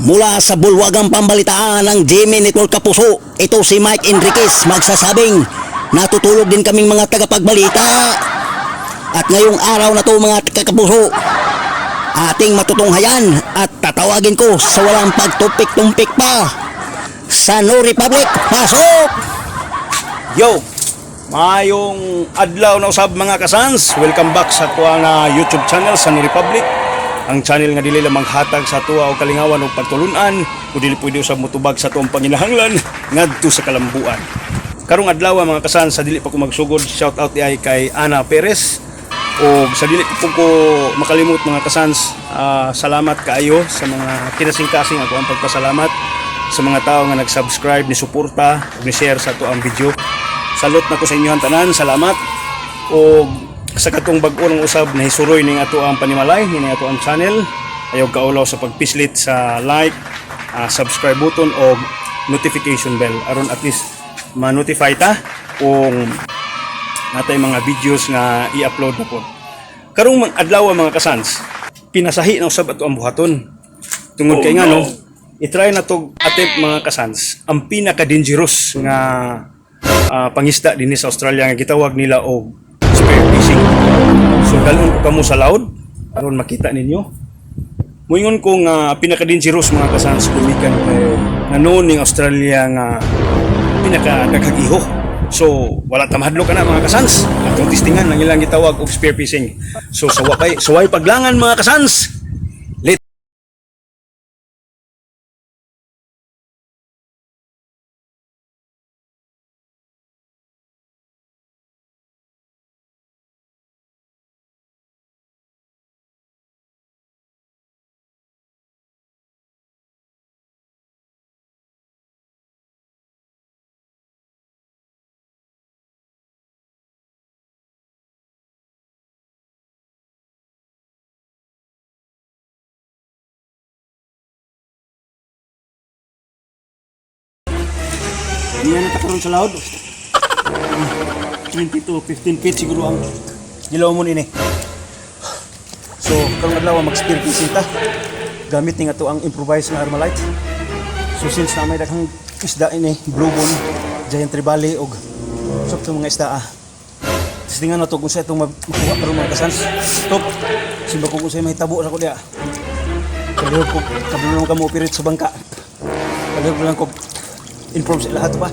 Mula sa bulwagang pambalitaan ng GMA Network Kapuso, ito si Mike Enriquez magsasabing natutulog din kaming mga tagapagbalita. At ngayong araw na to mga kakapuso, ating matutunghayan at tatawagin ko sa walang pagtumpik-tumpik pa sa No Republic. Pasok! Yo! Mayong adlaw na usab mga kasans. Welcome back sa tuwa nga YouTube channel sa No Republic. Ang channel nga dili lamang hatag sa tuwa o kalingawan o pagtulunan, o dili pwede usab motubag sa tuwang panginahanglan ngadto sa kalambuan. Karong adlaw mga kasans, sa dili pa ko magsugod, shout out ay kay Ana Perez. O sa dili po ko makalimot mga kasans, salamat kaayo sa mga kinasing-kasing ako ang pagpasalamat sa mga tao nga nag-subscribe, ni suporta, ug ni share sa tuang video. Salot na ko sa inyo tanan, salamat. O sa katong bag-o ng usab na hisuroy ning ato ang panimalay ning ato ang channel, ayaw kaulaw sa pagpislit sa like, subscribe button o notification bell aron at least ma-notify ta kung natay mga videos nga i-upload na po. Karong adlaw mga kasans, pinasahi na usab ato ang buhaton. Tungod kay nga no, i-try na to attempt mga kasans ang pinaka-dangerous nga pangisda dinhi sa Australia nga gitawag nila og spear fishing. So dalon ko kamo sa laod aron makita ninyo. Moingon ko nga pinaka-dangerous mga kasans kumikan kay nanon ning Australia nga pinaka-daghang iho. So wala ta mahadlok kana mga kasans. Atong testingan ang ilang gitawag og spear fishing. So suway paglangan mga kasans. Hindi na natakaroon sa laod. 20 to 15 feet siguro ang gilaw mo nini. So, karong adlaw mag-spear fishing ta. Gamit ni nga to ang improvised na Armalite. So, since na may daghang isda ini, blue bone, giant trevally og sok sa mga isda Tingnan na to kung sa itong makuha karon mga kasans. Stop. Simba ko kung sa mahitabo sa ko diya. Kaliw ko kabulong ka mo operate sa bangka. Kaliw lang ko improve sa lahat ba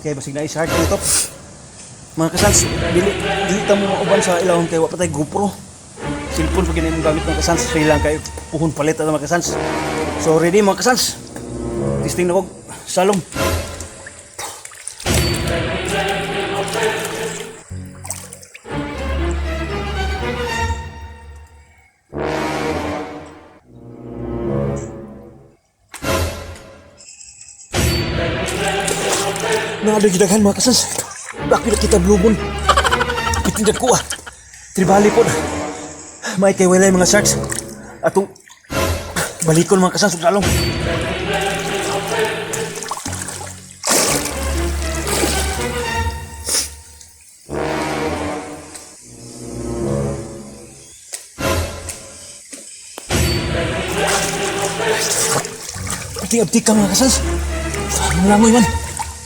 kaya basig na i-share ko ito mga kasans. Dili ta mo mauban sa ilawon kay wa patay GoPro, cellphone pag ginay mong gamit mga kasans. Kaya lang kayo puhon palit mga kasans. So ready mga kasans, testing na ko salom. Ada gidagan mga kasans. Bakit kita blue moon? Itindag ko tribali po. May kay walay mga sharks. Atong balikon mga kasans ug salong. Abdi ka mga kasans. Malangoy man.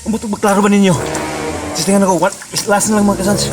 Ang buto magklaro ba ninyo? Tingnan ako, last na lang mga kasans.